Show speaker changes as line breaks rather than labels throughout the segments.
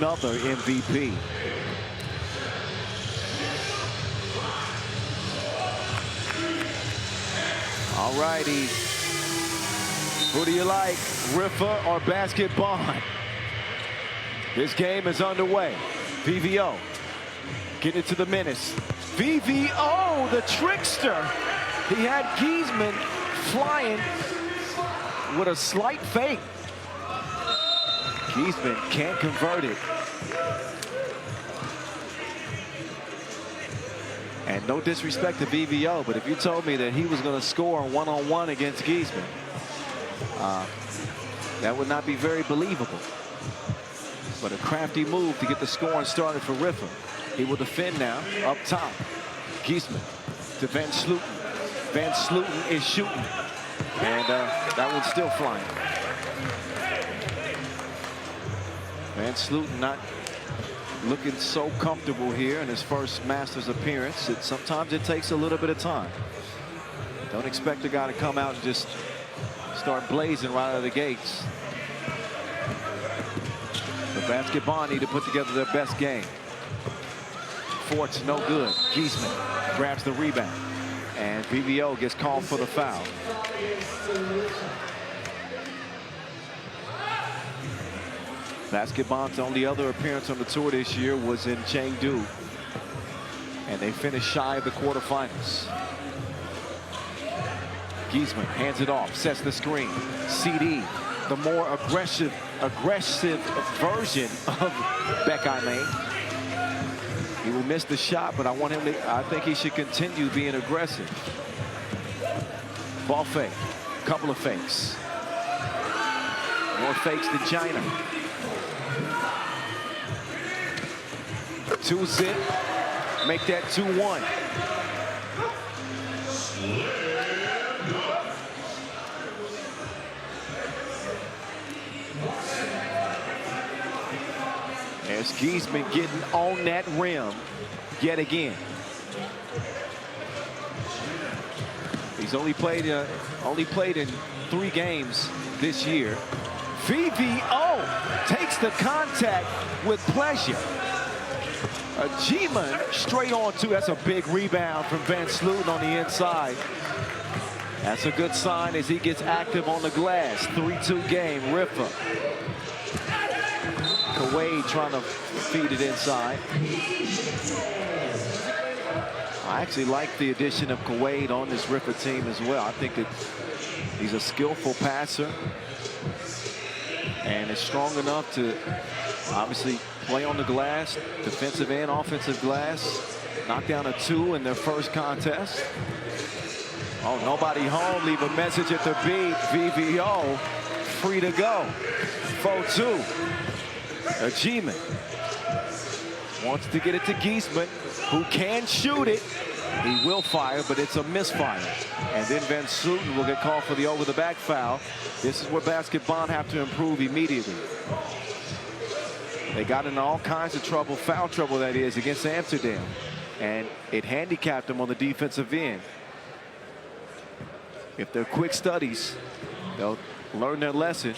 another MVP. All righty. Who do you like, Riffa or Basket Bonn? This game is underway. VVO getting it to the menace. VVO, the trickster. He had Giesman flying with a slight fake. Giesman can't convert it. And no disrespect to VVO, but if you told me that he was going to score one-on-one against Giesman, that would not be very believable. But a crafty move to get the scoring started for Riffa. He will defend now up top. Giesman to Van Sloten. Van Sloten is shooting. And that one's still flying. Van Sloten not looking so comfortable here in his first Masters appearance. Sometimes it takes a little bit of time. Don't expect a guy to come out and just start blazing right out of the gates. The Basket Bonn need to put together their best game. Fort's no good. Giesman grabs the rebound. And VVO gets called for the foul. Basket Bonn's only other appearance on the tour this year was in Chengdu. And they finished shy of the quarterfinals. Giesman hands it off, sets the screen. CD, the more aggressive version of Beck-I-Main. He will miss the shot, but I think he should continue being aggressive. Ball fake, couple of fakes. More fakes than China. 2-zip, make that 2-1. There's Giesman getting on that rim yet again. He's only played in 3 games this year. VVO takes the contact with pleasure. Giesman straight on 2. That's a big rebound from Van Sloten on the inside. That's a good sign as he gets active on the glass. 3-2 game, Riffa. Quaid trying to feed it inside. I actually like the addition of Quaid on this Riffa team as well. I think that he's a skillful passer and is strong enough to obviously play on the glass, defensive and offensive glass. Knock down a 2 in their first contest. Oh, nobody home. Leave a message at the beat. VVO free to go. 4-2. Giesman wants to get it to Giesman, who can shoot it. He will fire, but it's a misfire. And then Van Sloten will get called for the over-the-back foul. This is where Basket Bonn have to improve immediately. They got in all kinds of trouble, foul trouble that is, against Amsterdam. And it handicapped them on the defensive end. If they're quick studies, they'll learn their lesson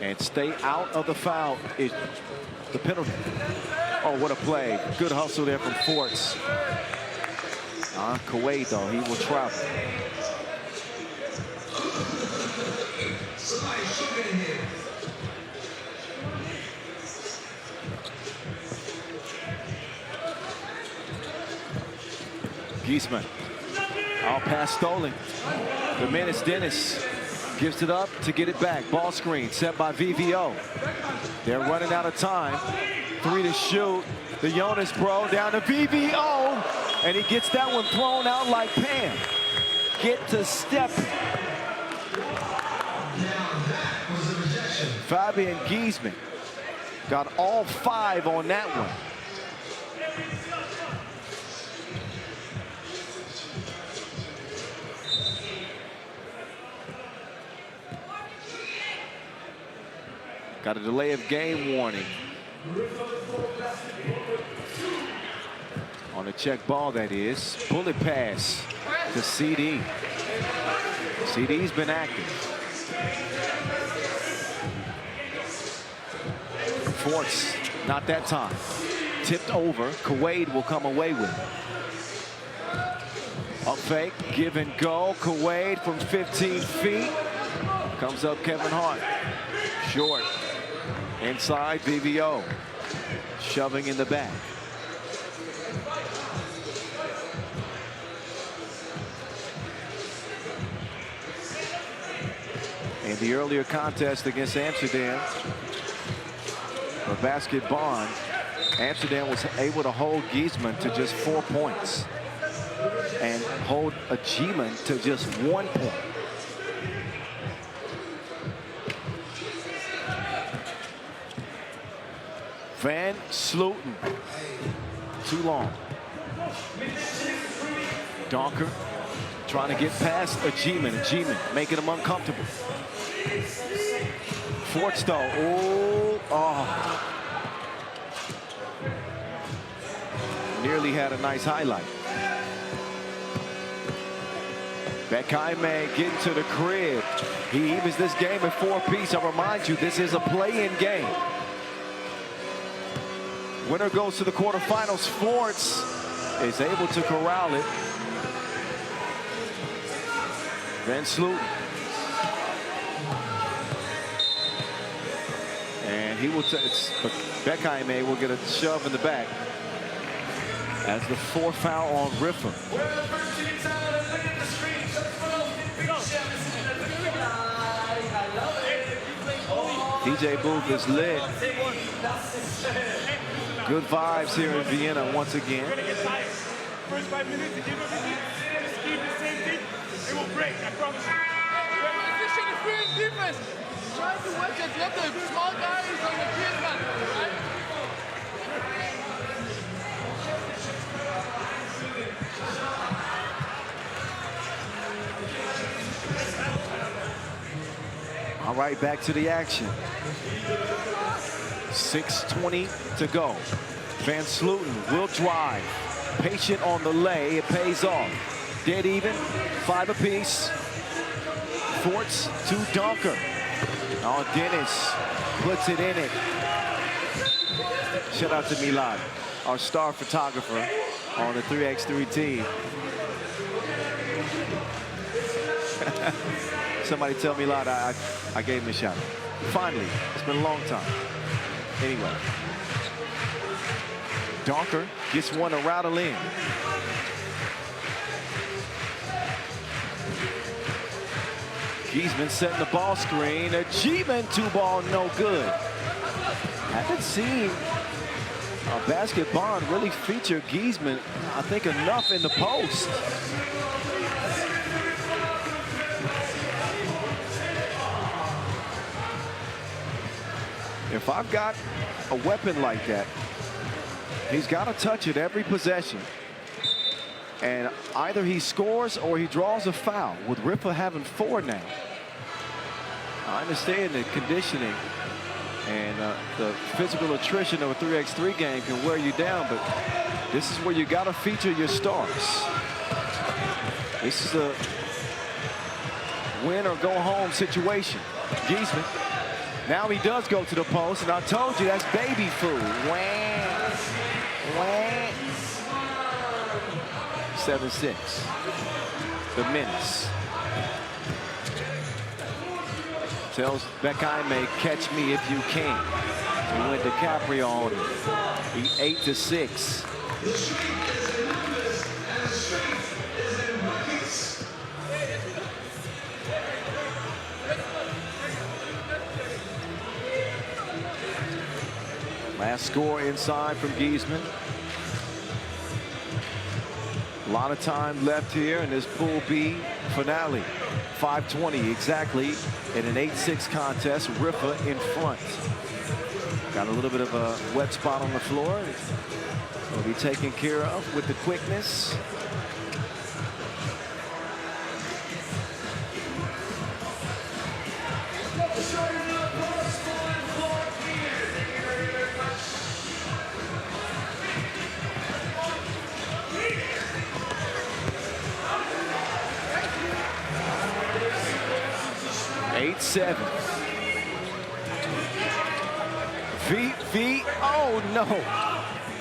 and stay out of the foul. The penalty. Oh, what a play. Good hustle there from Forts. Quaid, though, he will travel. Giesman. All pass stolen. The man is Dennis. Gives it up to get it back. Ball screen set by VVO. They're running out of time. 3 to shoot. The Jonas bro down to VVO. And he gets that one thrown out like Pam. Get to step. Fabian Giesman got all 5 on that one. Got a delay of game warning. On a check ball, that is. Bullet pass to CD. CD's been active. Forts, not that time. Tipped over. Kuwait will come away with it. Up fake, give and go. Kuwait from 15 feet. Comes up Kevin Hart. Short. Inside, VVO. Shoving in the back. In the earlier contest against Amsterdam, for basket Bonn, Amsterdam was able to hold Giesman to just 4 points and hold Achiman to just 1 point. Van Sloten, too long. Donker trying to get past Achiman. Achiman making him uncomfortable. Forts though, oh. Nearly had a nice highlight. Bekayme getting to the crib. He evens this game at 4-piece. I remind you, this is a play-in game. Winner goes to the quarterfinals. Forts is able to corral it. Van Sloten. And he will Bekayme will get a shove in the back as the 4th foul on Riffa. DJ Booth is lit. Good vibes here in Vienna once again.
First 5 minutes, give everything. Just keep the same thing. It will break, I promise you. Position is free defense. Try to watch it. Let the small guys on the kids, man. Right?
All right, back to the action. 6:20 to go. Van Sloten will drive. Patient on the lay, it pays off. Dead even, 5 apiece. Forts to Donker. Oh, Dennis puts it in it. Shout out to Milad, our star photographer on the 3x3 team. Somebody tell Milad I gave him a shot. Finally, it's been a long time. Anyway, Donker gets one to rattle in. Giesman setting the ball screen. Achievement 2-ball, no good. Haven't seen a basket Bonn really feature Giesman, I think, enough in the post. If I've got a weapon like that, he's got to touch it every possession. And either he scores or he draws a foul, with Riffa having 4 now. I understand that conditioning and the physical attrition of a 3x3 game can wear you down, but this is where you got to feature your stars. This is a win or go home situation. Giesman. Now he does go to the post, and I told you that's baby food. Wham! Wham! 7-6. The menace. Tells Bekayme, catch me if you can. He went DiCaprio on him. He 8-6. Last score inside from Giesman. A lot of time left here in this Pool B finale. 5:20 exactly in an 8-6 contest. Riffa in front. Got a little bit of a wet spot on the floor. Will be taken care of with the quickness. Oh, no.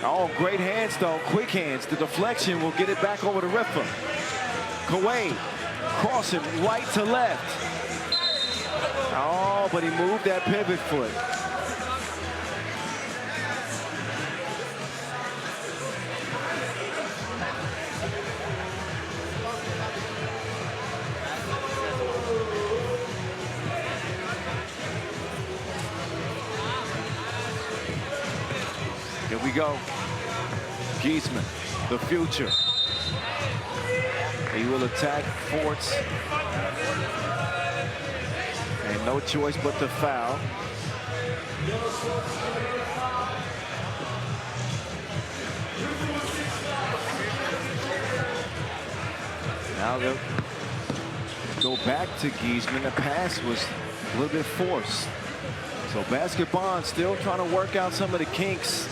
Oh, great hands, though. Quick hands. The deflection will get it back over to Riffa. Kuwait crossing right to left. Oh, but he moved that pivot foot. Here we go. Giesman, the future. He will attack Forts. And no choice but to foul. Now they'll go back to Giesman. The pass was a little bit forced. So Basketball still trying to work out some of the kinks.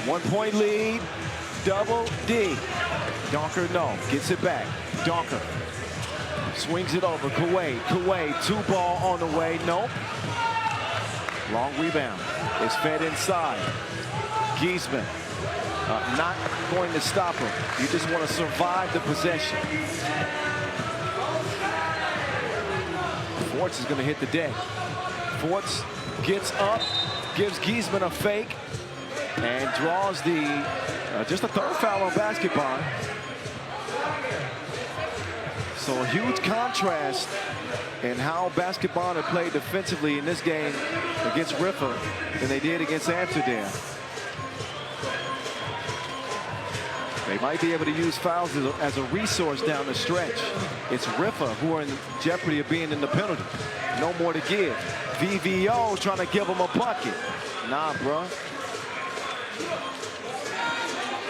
One-point lead, double D. Donker, no, gets it back. Donker swings it over. Kuwait, two ball on the way. Nope. Long rebound. It's fed inside. Giesman not going to stop him. You just want to survive the possession. Forts is going to hit the deck. Forts gets up, gives Giesman a fake, and draws the just a third foul on Basketball. So a huge contrast in how Basketball had played defensively in this game against Riffa than they did against Amsterdam. They might be able to use fouls as a resource down the stretch. It's Riffa who are in jeopardy of being in the penalty. No more to give. VVO trying to give him a bucket. Nah, bro.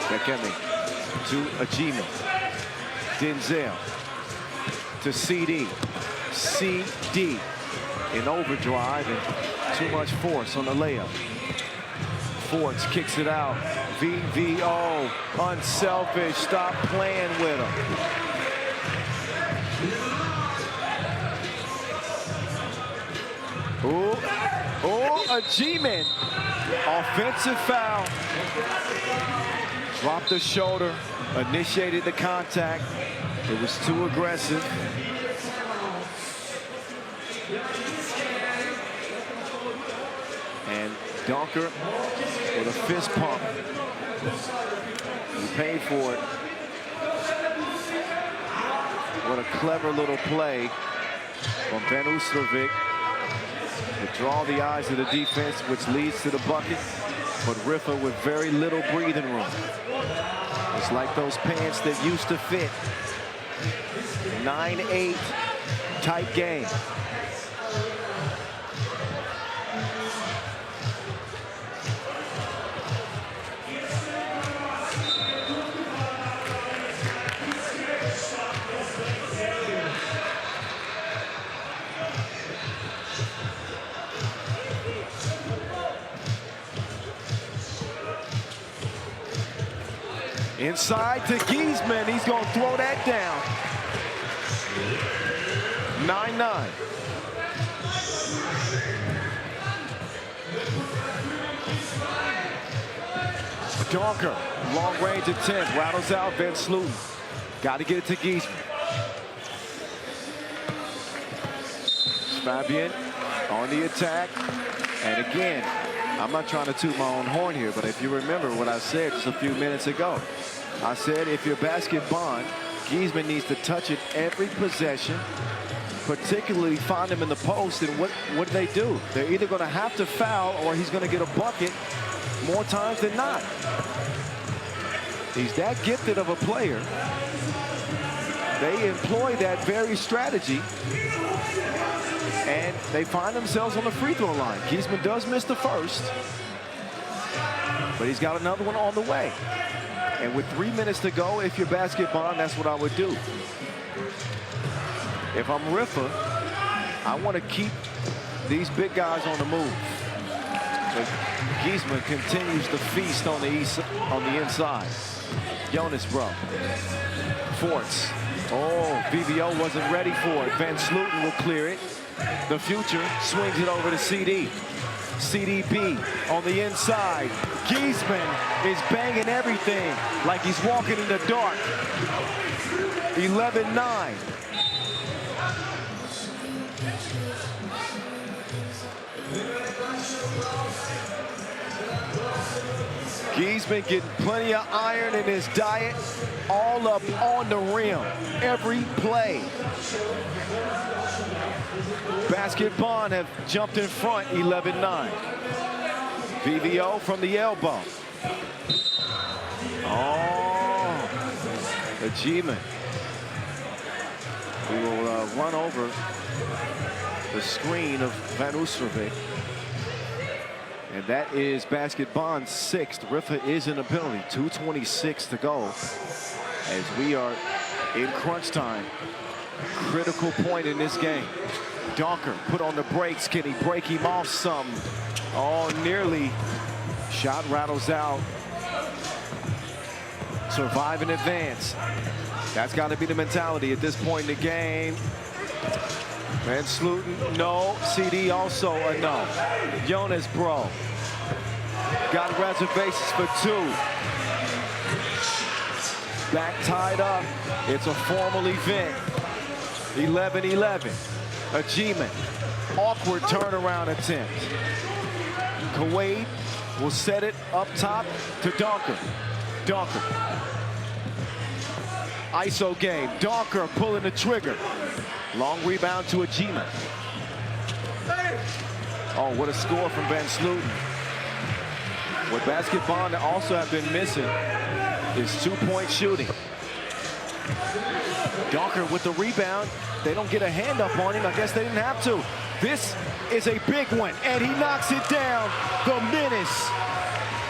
Bekemi to Ajima. Denzel to CD. CD in overdrive and too much force on the layup. Forts kicks it out. VVO, unselfish. Stop playing with him. Oh, Ajima. Offensive foul. Dropped the shoulder, initiated the contact. It was too aggressive. And Donker with a fist pump. He paid for it. What a clever little play from Van Oostervik to draw the eyes of the defense, which leads to the bucket. But Riffa with very little breathing room. It's like those pants that used to fit. 9-8, tight game. Inside to Giesman. He's going to throw that down. 9-9. Donker, long range attempt, rattles out Van Sluten. Got to get it to Giesman. Fabian on the attack. And again, I'm not trying to toot my own horn here, but if you remember what I said just a few minutes ago, I said if you're Basketball, Giesman needs to touch it every possession, particularly find him in the post. And what do they do? They're either going to have to foul or he's going to get a bucket more times than not. He's that gifted of a player. They employ that very strategy, and they find themselves on the free throw line. Giesman does miss the first, but he's got another one on the way. And with 3 minutes to go, if you're Basketball, that's what I would do. If I'm Riffa, I want to keep these big guys on the move. But Giesman continues to feast on the inside. Jonas, bro. Forts. Oh, VVO wasn't ready for it. Van Sloten will clear it. The future swings it over to CD. CDB on the inside. Giesman is banging everything like he's walking in the dark. 11-9. Giesman getting plenty of iron in his diet, all up on the rim, every play. Basket Bonn have jumped in front, 11-9. VVO from the elbow. Oh, Achievement. We will run over the screen of Van Oosterbeek. And that is Basket Bond's sixth. Riffa is in the penalty. 2:26 to go as we are in crunch time. Critical point in this game. Donker put on the brakes. Can he break him off some? Oh, nearly. Shot rattles out. Survive in advance. That's got to be the mentality at this point in the game. Van Sloten, no. CD also a no. Jonas, bro. Got reservations for two. Back tied up. It's a formal event. 11-11. Achievement. Awkward turnaround attempt. Kuwait will set it up top to Donker. Donker. ISO game. Donker pulling the trigger. Long rebound to Achievement. Oh, what a score from Van Sloten. What Basket Bond also have been missing is two-point shooting. Donker with the rebound. They don't get a hand up on him. I guess they didn't have to. This is a big one, and he knocks it down. The menace.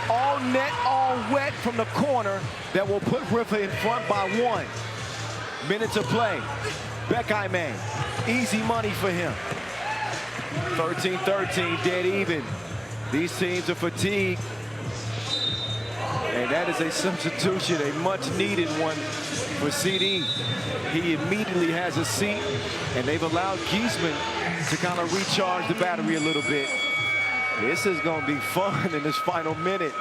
All net, all wet from the corner that will put Riffa in front by 1. Minute to play. Beckheim, easy money for him. 13-13, dead even. These teams are fatigued. And that is a substitution, a much-needed one for CD. He immediately has a seat, and they've allowed Giesman to kind of recharge the battery a little bit. This is going to be fun in this final minute.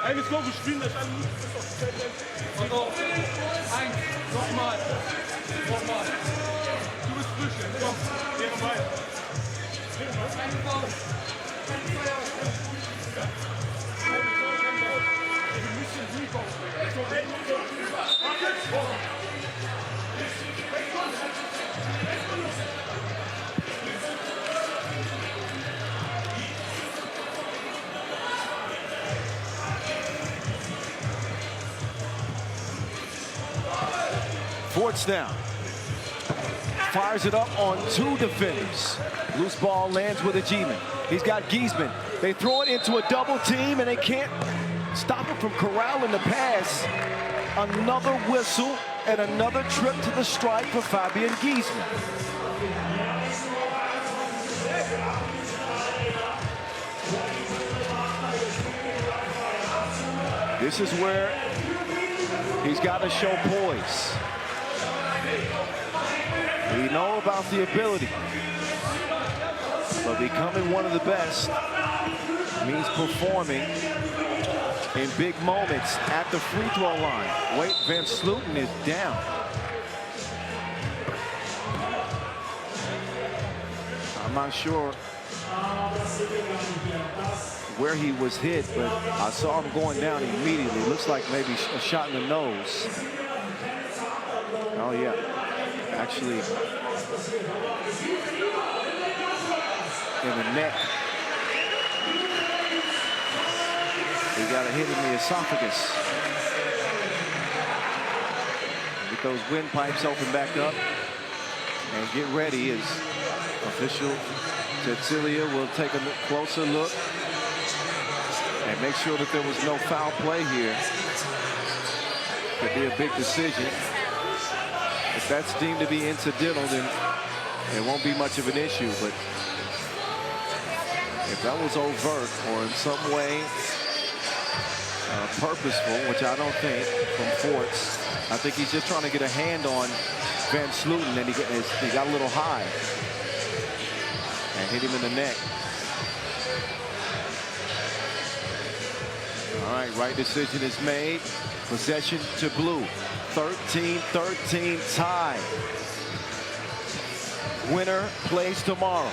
Forts now. Fires it up on 2 defenders. Loose ball lands with Achievement. He's got Giesman. They throw it into a double team, and they can't stop him from corralling the pass. Another whistle and another trip to the stripe for Fabian Giesman. This is where he's got to show poise. We know about the ability, but becoming one of the best means performing in big moments at the free throw line. Wait, Van Sloten is down. I'm not sure where he was hit, but I saw him going down immediately. Looks like maybe a shot in the nose. Oh, yeah. Actually, in the neck. He got a hit in the esophagus. Get those windpipes open back up and get ready as official Cecilia will take a closer look and make sure that there was no foul play here. Could be a big decision. If that's deemed to be incidental, then it won't be much of an issue. But if that was overt or in some way purposeful, which I don't think, from Forts. I think he's just trying to get a hand on Van Slooten, and he got a little high and hit him in the neck. All right, right decision is made. Possession to blue. 13-13 tie. Winner plays tomorrow.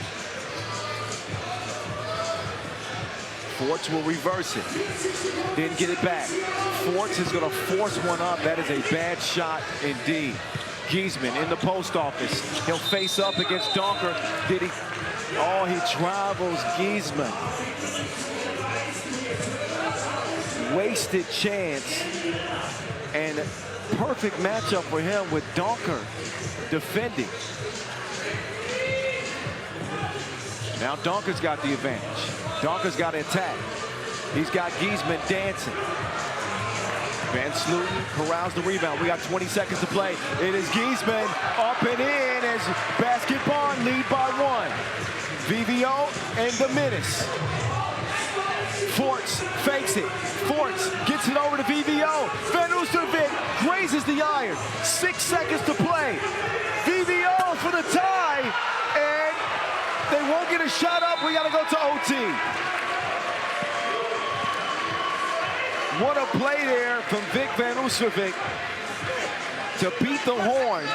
Forts will reverse it. Didn't get it back. Forts is going to force one up. That is a bad shot indeed. Giesman in the post office. He'll face up against Donker. Did he? Oh, he travels Giesman. Wasted chance. And perfect matchup for him with Donker defending. Now Donker's got the advantage. Donker's got to attack. He's got Giesman dancing. Van Slooten corrals the rebound. We got 20 seconds to play. It is Giesman up and in as Basket Bonn lead by 1. VVO and the Menace. Forts fakes it. Forts gets it over to VVO. Van Oostervik grazes the iron. 6 seconds to play. VVO for the tie. And they won't get a shot up. We got to go to OT. What a play there from Vic Van Oostervik to beat the horn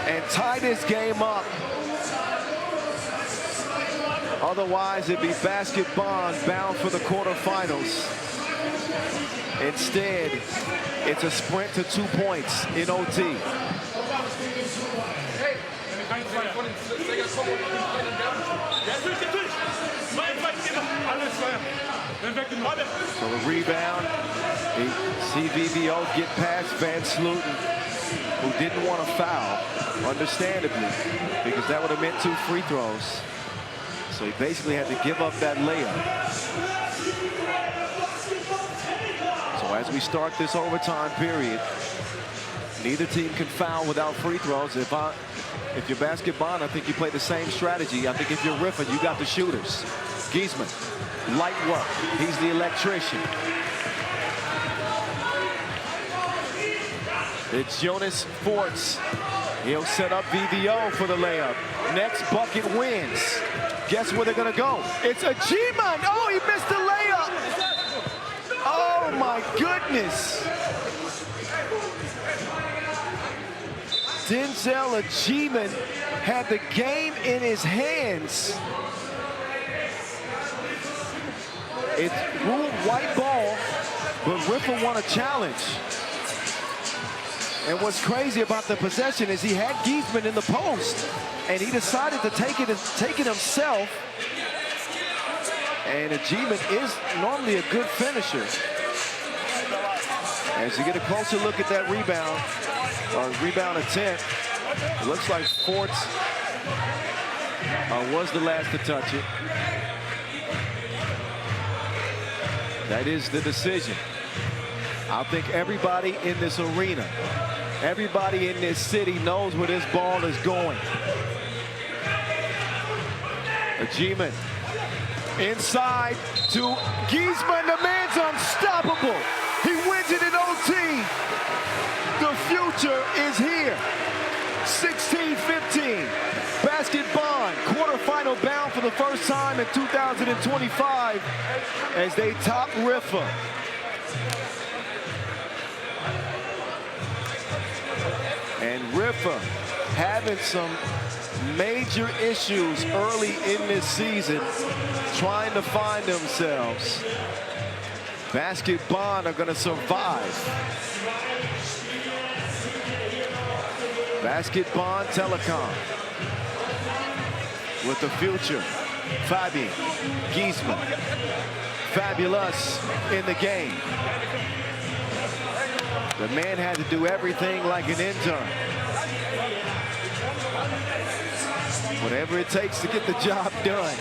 and tie this game up. Otherwise, it'd be Basket Bonn bound for the quarterfinals. Instead, it's a sprint to 2 points in OT. So the rebound, CVVO get past Van Slooten, who didn't want to foul, understandably, because that would have meant 2 free throws. So he basically had to give up that layup. So as we start this overtime period, neither team can foul without free throws. If you're Basket Bonn, I think you play the same strategy. I think if you're Riffa, you got the shooters. Giesman, light work. He's the electrician. It's Jonas Forts. He'll set up VVO for the layup. Next bucket wins. Guess where they're going to go? It's a G-Man. Oh, he missed the layup. Oh, my goodness. Denzel Achievement had the game in his hands. It's ruled white ball, but Riffa won a challenge. And what's crazy about the possession is he had Giesman in the post, and he decided to take it himself. And Achievement is normally a good finisher. As you get a closer look at that rebound, or rebound attempt, it looks like Forts was the last to touch it. That is the decision. I think everybody in this arena, everybody in this city knows where this ball is going. Achievement inside to Giesman. The man's unstoppable. He wins it in OT. The future is here. 16-15. Basket Bonn, quarterfinal bound for the first time in 2025 as they top Riffa. And Riffa having some major issues early in this season, trying to find themselves. Basket Bonn are going to survive. Basket Bonn Telekom with the future. Fabi, Giesman, Fabulous in the game. The man had to do everything like an intern. Whatever it takes to get the job done.